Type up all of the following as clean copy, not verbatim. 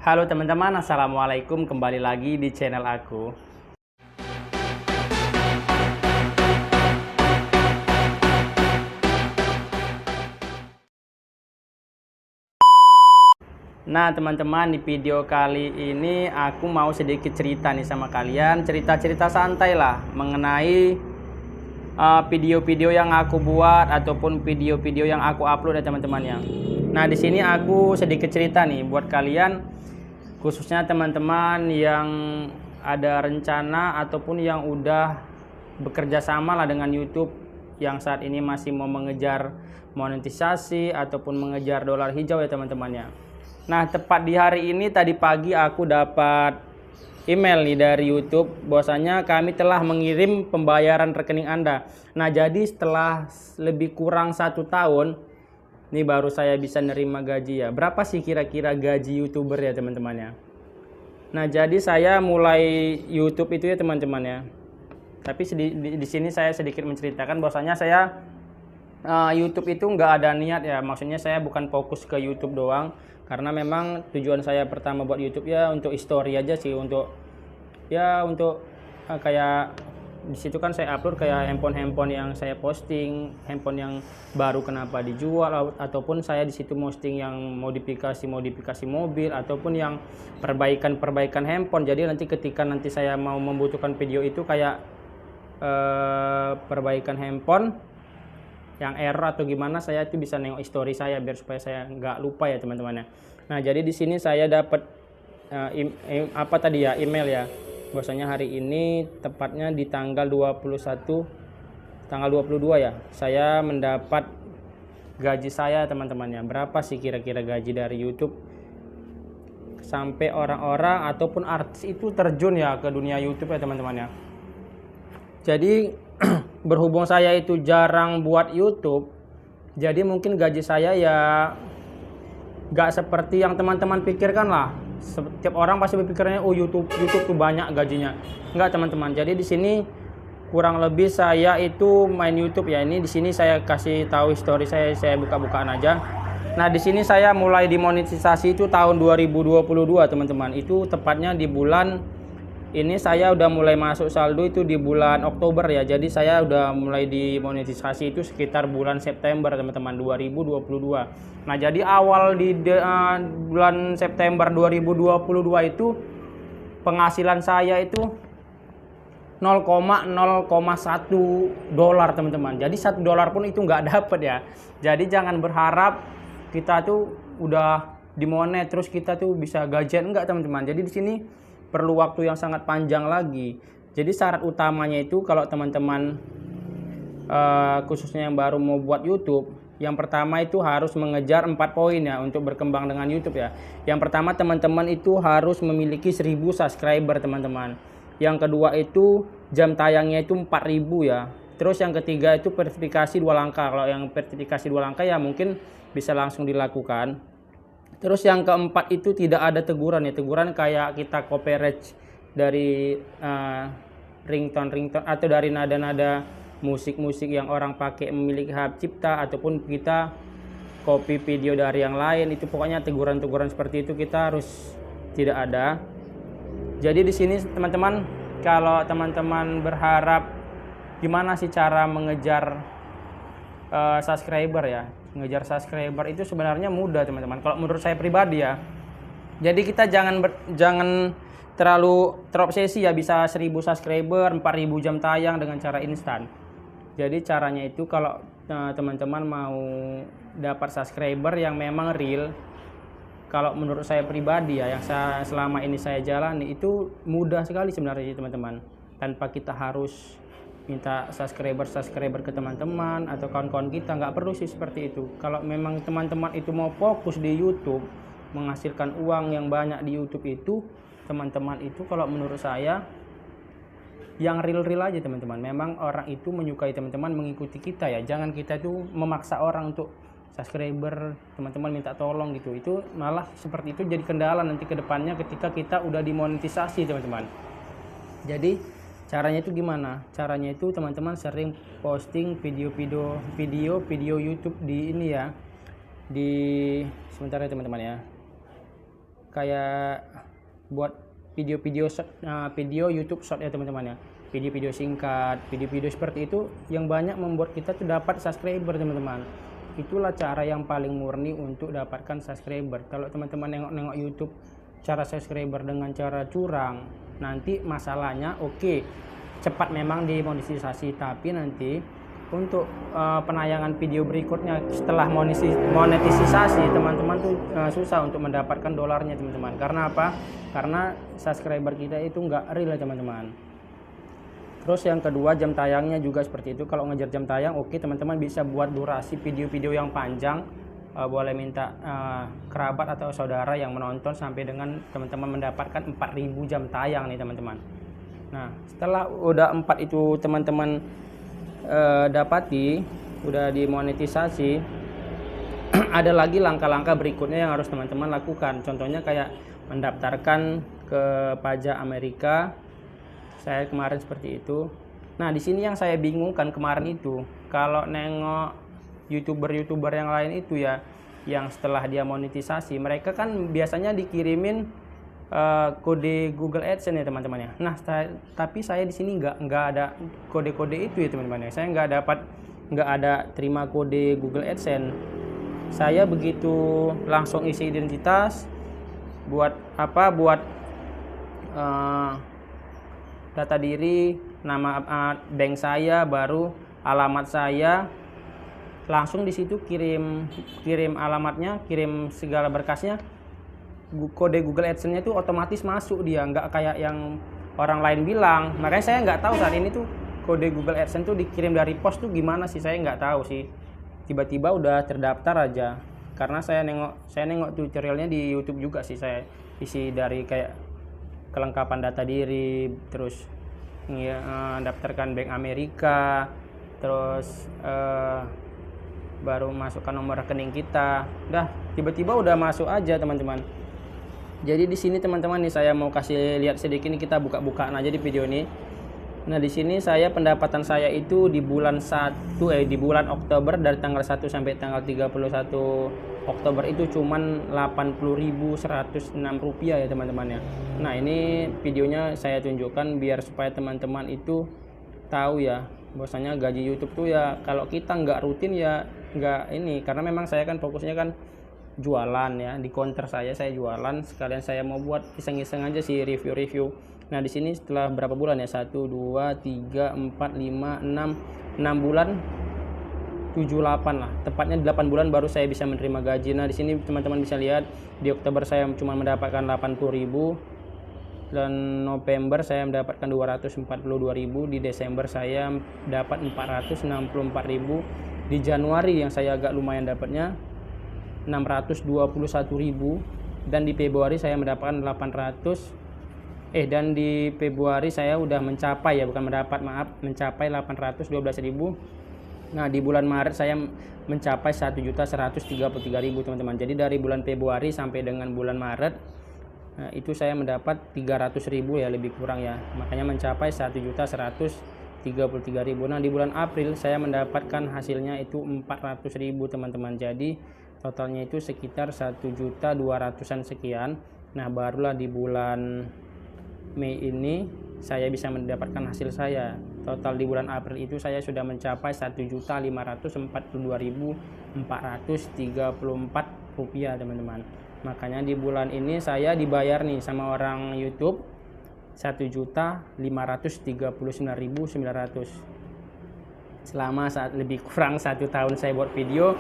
Halo teman-teman, assalamualaikum, kembali lagi di channel aku. Nah teman-teman, di video kali ini aku mau sedikit cerita nih sama kalian, cerita-cerita santai lah mengenai video-video yang aku buat ataupun video-video yang aku upload ya teman-teman ya. Nah di sini aku sedikit cerita nih buat kalian, khususnya teman-teman yang ada rencana ataupun yang udah bekerja sama lah dengan YouTube, yang saat ini masih mau mengejar monetisasi ataupun mengejar dolar hijau ya teman-teman ya. Nah tepat di hari ini tadi pagi aku dapat email nih dari YouTube bahwasanya kami telah mengirim pembayaran rekening Anda. Nah jadi setelah lebih kurang 1 tahun ini baru saya bisa nerima gaji ya. Berapa sih kira-kira gaji YouTuber ya teman-teman ya? Nah jadi saya mulai YouTube itu ya teman-teman ya. Tapi di sini saya sedikit menceritakan bahwasanya saya YouTube itu nggak ada niat ya. Maksudnya saya bukan fokus ke YouTube doang, karena memang tujuan saya pertama buat YouTube ya untuk story aja sih, untuk kayak di situ kan saya upload kayak handphone yang saya posting, handphone yang baru kenapa dijual, ataupun saya di situ posting yang modifikasi mobil ataupun yang perbaikan handphone. Jadi nanti ketika nanti saya mau membutuhkan video itu kayak perbaikan handphone yang error atau gimana, saya itu bisa nengok story saya biar supaya saya nggak lupa ya teman-teman ya. Nah jadi di sini saya dapat email ya, bahwasanya hari ini tepatnya di tanggal 22 ya, saya mendapat gaji saya teman-teman ya. Berapa sih kira-kira gaji dari YouTube sampai orang-orang ataupun artis itu terjun ya ke dunia YouTube ya teman-teman ya. Jadi berhubung saya itu jarang buat YouTube, jadi mungkin gaji saya ya gak seperti yang teman-teman pikirkan lah. Setiap orang pasti berpikirnya oh YouTube tuh banyak gajinya. Enggak teman-teman. Jadi di sini kurang lebih saya itu main YouTube ya. Ini di sini saya kasih tahu story saya buka-bukaan aja. Nah, di sini saya mulai dimonetisasi itu tahun 2022 teman-teman. Itu tepatnya di bulan ini saya udah mulai masuk saldo itu di bulan Oktober ya. Jadi saya udah mulai dimonetisasi itu sekitar bulan September teman-teman 2022. Nah jadi awal di bulan September 2022 itu penghasilan saya itu 0,01 dolar teman-teman. Jadi $1 pun itu nggak dapet ya. Jadi jangan berharap kita tuh udah dimonet terus kita tuh bisa gajian, enggak teman-teman. Jadi di sini perlu waktu yang sangat panjang lagi. Jadi syarat utamanya itu kalau teman-teman khususnya yang baru mau buat YouTube, yang pertama itu harus mengejar 4 poin ya untuk berkembang dengan YouTube ya. Yang pertama teman-teman itu harus memiliki 1000 subscriber teman-teman. Yang kedua itu jam tayangnya itu 4000 ya. Terus yang ketiga itu verifikasi 2 langkah. Kalau yang verifikasi 2 langkah ya mungkin bisa langsung dilakukan. Terus yang keempat itu tidak ada teguran ya. Teguran kayak kita copyright dari ringtone atau dari nada-nada musik yang orang pakai memiliki hak cipta, ataupun kita copy video dari yang lain. Itu pokoknya teguran-teguran seperti itu kita harus tidak ada. Jadi di sini teman-teman, kalau teman-teman berharap gimana sih cara mengejar subscriber ya, ngejar subscriber itu sebenarnya mudah teman-teman kalau menurut saya pribadi ya. Jadi kita jangan terlalu terobsesi ya bisa 1000 subscriber, 4000 jam tayang dengan cara instan. Jadi caranya itu kalau teman-teman mau dapat subscriber yang memang real, kalau menurut saya pribadi ya, yang selama ini saya jalani itu mudah sekali sebenarnya teman-teman. Tanpa kita harus minta subscriber ke teman-teman atau kawan-kawan kita, nggak perlu sih seperti itu. Kalau memang teman-teman itu mau fokus di YouTube, menghasilkan uang yang banyak di YouTube itu, teman-teman itu kalau menurut saya yang real aja teman-teman. Memang orang itu menyukai teman-teman mengikuti kita ya. Jangan kita itu memaksa orang untuk subscriber, teman-teman minta tolong gitu. Itu malah seperti itu jadi kendala nanti ke depannya ketika kita udah dimonetisasi teman-teman. Jadi caranya itu gimana? Caranya itu teman-teman sering posting video YouTube di ini ya. Sebentar ya teman-teman ya. kayak buat video-video video YouTube Short ya teman-teman ya, video-video singkat, video-video seperti itu yang banyak membuat kita tuh dapat subscriber teman-teman. Itulah cara yang paling murni untuk dapatkan subscriber. Kalau teman-teman nengok-nengok YouTube cara subscriber dengan cara curang, nanti masalahnya oke, cepat memang dimonetisasi, tapi nanti untuk penayangan video berikutnya setelah monetisasi teman-teman tuh susah untuk mendapatkan dolarnya teman-teman. Karena apa? Karena subscriber kita itu nggak real ya teman-teman. Terus yang kedua, jam tayangnya juga seperti itu. Kalau ngejar jam tayang, oke teman-teman bisa buat durasi video-video yang panjang. Boleh minta kerabat atau saudara yang menonton sampai dengan teman-teman mendapatkan 4.000 jam tayang nih teman-teman. Nah, setelah udah 4 itu teman-teman dapati, udah dimonetisasi, ada lagi langkah-langkah berikutnya yang harus teman-teman lakukan. Contohnya kayak mendaftarkan ke pajak Amerika. Saya kemarin seperti itu. Nah, di sini yang saya bingungkan kemarin itu, kalau nengok YouTuber yang lain itu ya, yang setelah dia monetisasi, mereka kan biasanya dikirimin kode Google AdSense ya teman-teman ya. Nah, tapi saya di sini nggak ada kode-kode itu ya teman-teman ya. Saya nggak ada terima kode Google AdSense. Saya begitu langsung isi identitas, buat data diri, nama bank saya, baru alamat saya, langsung di situ kirim alamatnya, kirim segala berkasnya. Kode Google AdSense-nya itu otomatis masuk, dia nggak kayak yang orang lain bilang. Makanya saya nggak tahu saat ini tuh kode Google AdSense tuh dikirim dari pos tuh gimana sih, saya nggak tahu sih. Tiba-tiba udah terdaftar aja. Karena saya nengok tutorialnya di YouTube juga sih, saya isi dari kayak kelengkapan data diri, terus daftarkan Bank Amerika, terus baru masukkan nomor rekening kita. Dah tiba-tiba udah masuk aja teman-teman. Jadi di sini teman-teman nih saya mau kasih lihat sedikit nih, kita buka-bukaan aja di video ini. Nah, di sini saya pendapatan saya itu di bulan Oktober dari tanggal 1 sampai tanggal 31 Oktober itu cuman Rp80.106 ya teman-teman ya. Nah, ini videonya saya tunjukkan biar supaya teman-teman itu tahu ya, bahwasanya gaji YouTube tuh ya kalau kita nggak rutin ya nggak ini, karena memang saya kan fokusnya kan jualan ya, di counter saya jualan, sekalian saya mau buat iseng-iseng aja sih review-review. Nah, di sini setelah berapa bulan ya, 1 2 3 4 5 6 bulan, 7 8 lah, tepatnya 8 bulan baru saya bisa menerima gaji. Nah, di sini teman-teman bisa lihat di Oktober saya cuma mendapatkan 80.000, dan November saya mendapatkan 242.000, di Desember saya dapat 464.000, di Januari yang saya agak lumayan dapatnya 621.000, dan di Februari saya mendapatkan 800 dan di Februari saya udah mencapai ya, bukan mendapat, maaf, mencapai 812.000. Nah, di bulan Maret saya mencapai 1.133.000 teman-teman. Jadi dari bulan Februari sampai dengan bulan Maret itu saya mendapat 300.000 ya, lebih kurang ya, makanya mencapai 1.133.000. Nah, di bulan April saya mendapatkan hasilnya itu 400.000 teman-teman. Jadi totalnya itu sekitar 1.200.000-an sekian. Nah, barulah di bulan Mei ini saya bisa mendapatkan hasil saya. Total di bulan April itu saya sudah mencapai 1.542.434 rupiah teman-teman. Makanya di bulan ini saya dibayar nih sama orang YouTube 1.539.900 selama lebih kurang 1 tahun saya buat video.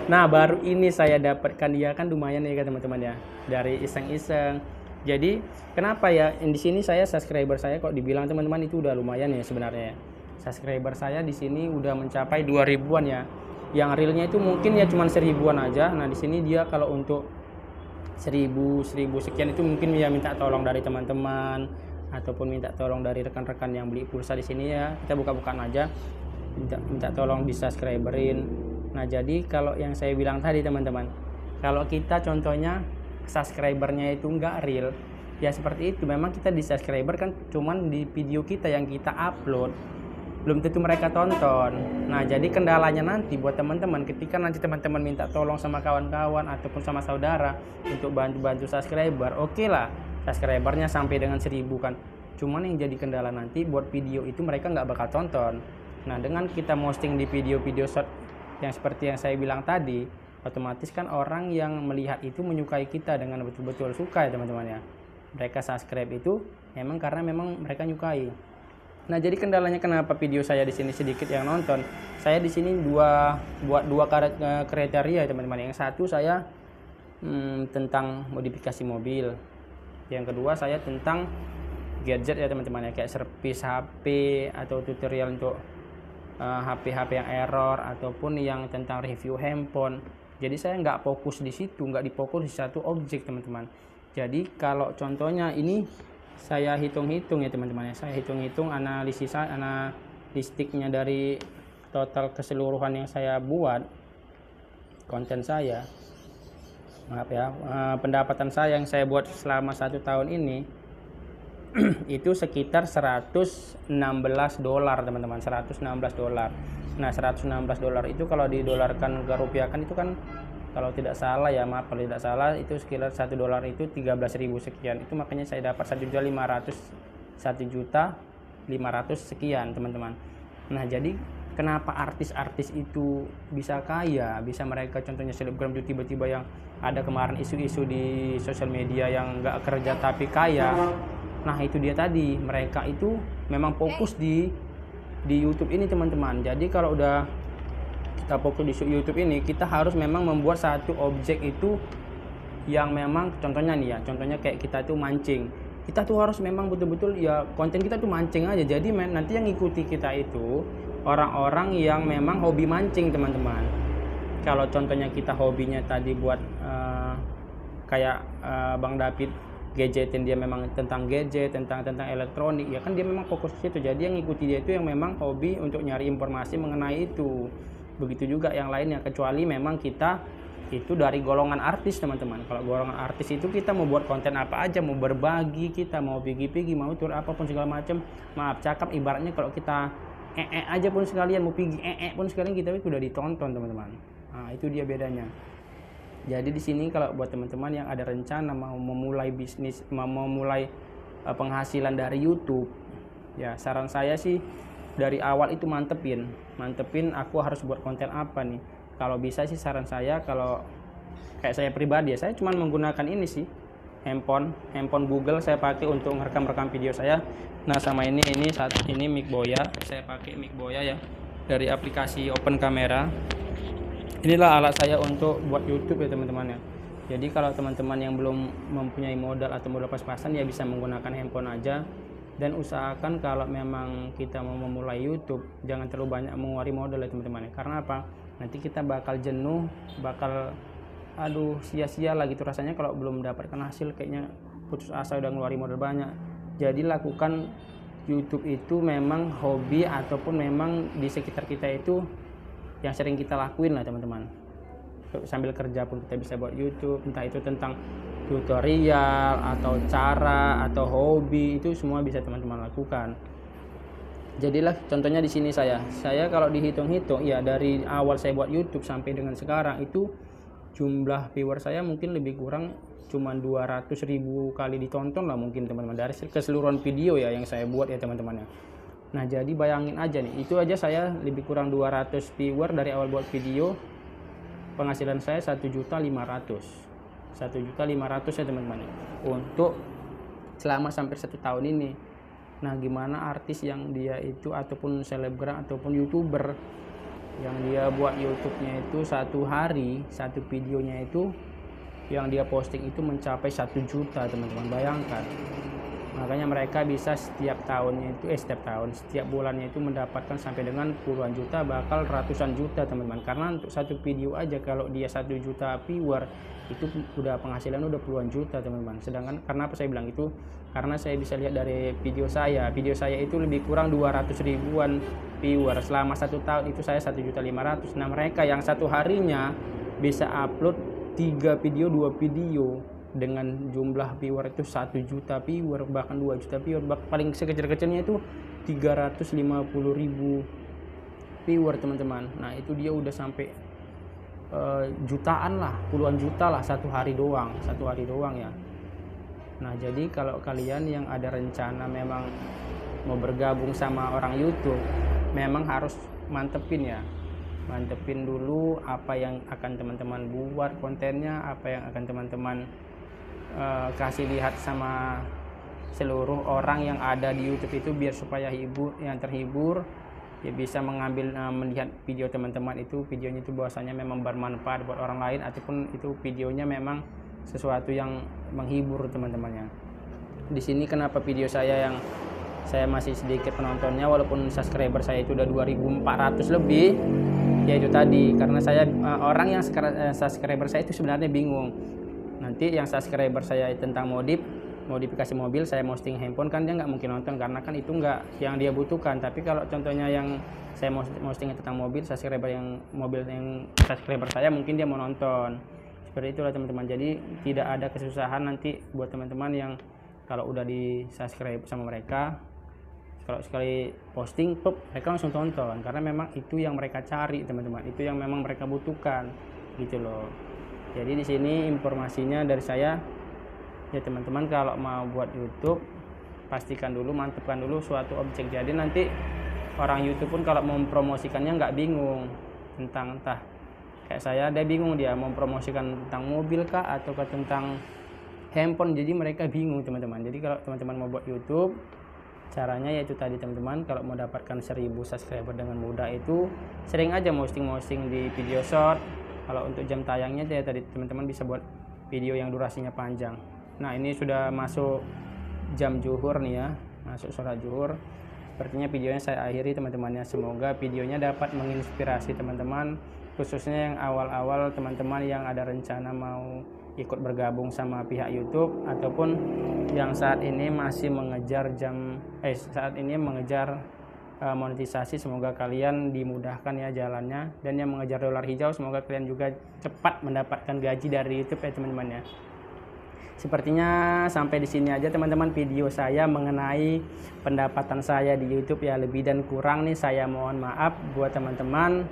Nah, baru ini saya dapatkan, ya kan lumayan ya teman-teman ya, dari iseng-iseng. Jadi kenapa ya di sini saya subscriber saya kok dibilang teman-teman itu udah lumayan ya sebenarnya. Subscriber saya di sini udah mencapai 2.000-an ya. Yang realnya itu mungkin ya cuma 1.000-an aja. Nah, di sini dia kalau untuk 1.000 sekian itu mungkin ya minta tolong dari teman-teman ataupun minta tolong dari rekan-rekan yang beli pulsa di sini ya. Kita buka-bukaan aja. Minta tolong di subscriberin. Nah, jadi kalau yang saya bilang tadi teman-teman, kalau kita contohnya subscribernya itu nggak real, ya seperti itu. Memang kita di subscriber kan cuman di video kita yang kita upload. belum tentu mereka tonton. Nah, jadi kendalanya nanti buat teman-teman, ketika nanti teman-teman minta tolong sama kawan-kawan ataupun sama saudara untuk bantu-bantu subscriber, oke lah subscribernya sampai dengan 1000 kan. Cuman yang jadi kendala nanti buat video itu mereka nggak bakal tonton. Nah, dengan kita posting di video-video short yang seperti yang saya bilang tadi, otomatis kan orang yang melihat itu menyukai kita dengan betul-betul suka ya teman-teman ya. Mereka subscribe itu memang karena memang mereka nyukai. Nah, jadi kendalanya kenapa video saya di sini sedikit yang nonton. Saya di sini buat dua kriteria ya teman-teman. Yang satu saya tentang modifikasi mobil. Yang kedua saya tentang gadget ya teman-teman ya, kayak servis HP atau tutorial untuk HP-HP yang error ataupun yang tentang review handphone. Jadi saya nggak fokus di situ, nggak difokus di satu objek teman-teman. Jadi kalau contohnya ini saya hitung-hitung ya teman-teman ya, saya hitung-hitung analistiknya dari total keseluruhan yang saya buat konten saya, maaf ya, pendapatan saya yang saya buat selama 1 tahun ini itu sekitar 116 dolar teman-teman, 116 dolar. Nah, 116 dolar itu kalau didolarkan ke rupiah kan itu kan kalau tidak salah ya, maaf kalau tidak salah, itu sekitar 1 dolar itu 13.000 sekian. Itu makanya saya dapat 1.500 sekian teman-teman. Nah, jadi kenapa artis-artis itu bisa kaya, bisa mereka contohnya selebgram itu tiba-tiba yang ada kemarin isu-isu di sosial media yang nggak kerja tapi kaya. Nah, itu dia tadi, mereka itu memang fokus di YouTube ini teman-teman. Jadi kalau udah kita fokus di YouTube ini, kita harus memang membuat satu objek itu yang memang contohnya nih ya, contohnya kayak kita tuh mancing. Kita tuh harus memang betul-betul ya konten kita tuh mancing aja. Jadi nanti yang ngikuti kita itu orang-orang yang memang hobi mancing teman-teman. Kalau contohnya kita hobinya tadi buat kayak Bang David gadgetin, dia memang tentang gadget, tentang elektronik, ya kan dia memang fokus ke situ. Jadi yang ngikuti dia itu yang memang hobi untuk nyari informasi mengenai itu. Begitu juga yang lainnya, kecuali memang kita itu dari golongan artis teman-teman. Kalau golongan artis itu kita mau buat konten apa aja, mau berbagi, kita mau pigi-pigi, mau tur apapun segala macam. Maaf cakap, ibaratnya kalau kita aja pun sekalian, mau pigi pun sekalian, kita itu udah ditonton teman-teman. Nah, itu dia bedanya. Jadi di sini kalau buat teman-teman yang ada rencana mau memulai bisnis, mau memulai penghasilan dari YouTube, ya saran saya sih dari awal itu mantepin aku harus buat konten apa nih. Kalau bisa sih saran saya, kalau kayak saya pribadi ya, saya cuma menggunakan ini sih, handphone Google saya pakai untuk merekam video saya. Nah, sama ini mic Boya, saya pakai mic Boya ya dari aplikasi Open Camera. Inilah alat saya untuk buat YouTube ya teman-teman ya. Jadi kalau teman-teman yang belum mempunyai modal atau modal pas-pasan ya bisa menggunakan handphone aja. Dan usahakan kalau memang kita mau memulai YouTube jangan terlalu banyak mengeluarkan modal ya teman-teman. Karena apa? Nanti kita bakal jenuh, bakal sia-sia lah gitu rasanya kalau belum mendapatkan hasil, kayaknya putus asa udah ngeluarin modal banyak. Jadi lakukan YouTube itu memang hobi ataupun memang di sekitar kita itu yang sering kita lakuin lah teman-teman. Sambil kerja pun kita bisa buat YouTube, entah itu tentang tutorial atau cara atau hobi, itu semua bisa teman-teman lakukan. Jadilah contohnya di sini saya kalau dihitung-hitung ya dari awal saya buat YouTube sampai dengan sekarang itu jumlah viewer saya mungkin lebih kurang cuma 200.000 kali ditonton lah mungkin teman-teman, dari keseluruhan video ya yang saya buat ya teman-teman ya. Nah, jadi bayangin aja nih, itu aja saya lebih kurang 200 viewer dari awal buat video, penghasilan saya 1.500.000 ya teman-teman untuk selama sampai 1 tahun ini. Nah, gimana artis yang dia itu ataupun selebgram ataupun YouTuber yang dia buat YouTube-nya itu satu hari satu videonya itu yang dia posting itu mencapai 1 juta teman-teman, bayangkan. Makanya mereka bisa setiap bulannya itu mendapatkan sampai dengan puluhan juta, bakal ratusan juta teman-teman. Karena untuk satu video aja kalau dia 1 juta viewer itu udah penghasilan udah puluhan juta teman-teman. Sedangkan karena apa saya bilang itu, karena saya bisa lihat dari video saya itu lebih kurang 200 ribuan viewer selama 1 tahun itu saya 1.500.000. Nah, mereka yang satu harinya bisa upload 3 video 2 video dengan jumlah viewer itu 1 juta viewer, bahkan 2 juta viewer, paling sekecil-kecilnya itu 350.000 viewer teman-teman. Nah itu dia udah sampai jutaan lah, puluhan juta lah satu hari doang ya. Nah jadi kalau kalian yang ada rencana memang mau bergabung sama orang YouTube, memang harus mantepin dulu apa yang akan teman-teman buat kontennya, apa yang akan teman-teman kasih lihat sama seluruh orang yang ada di YouTube itu, biar supaya terhibur ya, bisa mengambil melihat video teman-teman itu, videonya itu bahwasanya memang bermanfaat buat orang lain, ataupun itu videonya memang sesuatu yang menghibur teman-temannya. Di sini kenapa video saya yang saya masih sedikit penontonnya, walaupun subscriber saya itu udah 2.400 lebih, yaitu tadi karena saya orang yang subscriber saya itu sebenarnya bingung. Nanti yang subscriber saya tentang modifikasi mobil, saya posting handphone kan dia nggak mungkin nonton, karena kan itu nggak yang dia butuhkan. Tapi kalau contohnya yang saya posting tentang mobil, subscriber yang subscriber saya mungkin dia mau nonton. Seperti itulah teman-teman. Jadi tidak ada kesusahan nanti buat teman-teman yang kalau udah di subscribe sama mereka, kalau sekali posting mereka langsung tonton, karena memang itu yang mereka cari teman-teman, itu yang memang mereka butuhkan gitu loh. Jadi di sini informasinya dari saya ya teman-teman, kalau mau buat YouTube pastikan dulu, mantepkan dulu suatu objek. Jadi nanti orang YouTube pun kalau mau mempromosikannya nggak bingung tentang entah kayak saya, dia bingung dia mau mempromosikan tentang mobil kah atau tentang handphone. Jadi mereka bingung teman-teman. Jadi kalau teman-teman mau buat YouTube, caranya yaitu tadi teman-teman, kalau mau dapatkan 1000 subscriber dengan mudah itu sering aja posting di video short. Kalau untuk jam tayangnya ya tadi teman-teman bisa buat video yang durasinya panjang. Nah ini sudah masuk jam zuhur nih ya, masuk sholat zuhur. Sepertinya videonya saya akhiri teman-temannya. Semoga videonya dapat menginspirasi teman-teman, khususnya yang awal-awal teman-teman yang ada rencana mau ikut bergabung sama pihak YouTube, ataupun yang saat ini masih mengejar monetisasi. Semoga kalian dimudahkan ya jalannya, dan yang mengejar dolar hijau semoga kalian juga cepat mendapatkan gaji dari YouTube ya teman-teman ya. Sepertinya sampai di sini aja teman-teman video saya mengenai pendapatan saya di YouTube ya. Lebih dan kurang nih saya mohon maaf buat teman-teman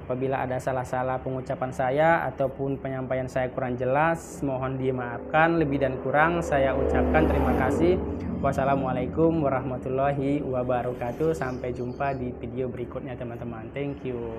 apabila ada salah-salah pengucapan saya ataupun penyampaian saya kurang jelas, mohon dimaafkan. Lebih dan kurang saya ucapkan terima kasih. Wassalamualaikum warahmatullahi wabarakatuh. Sampai jumpa di video berikutnya teman-teman. Thank you.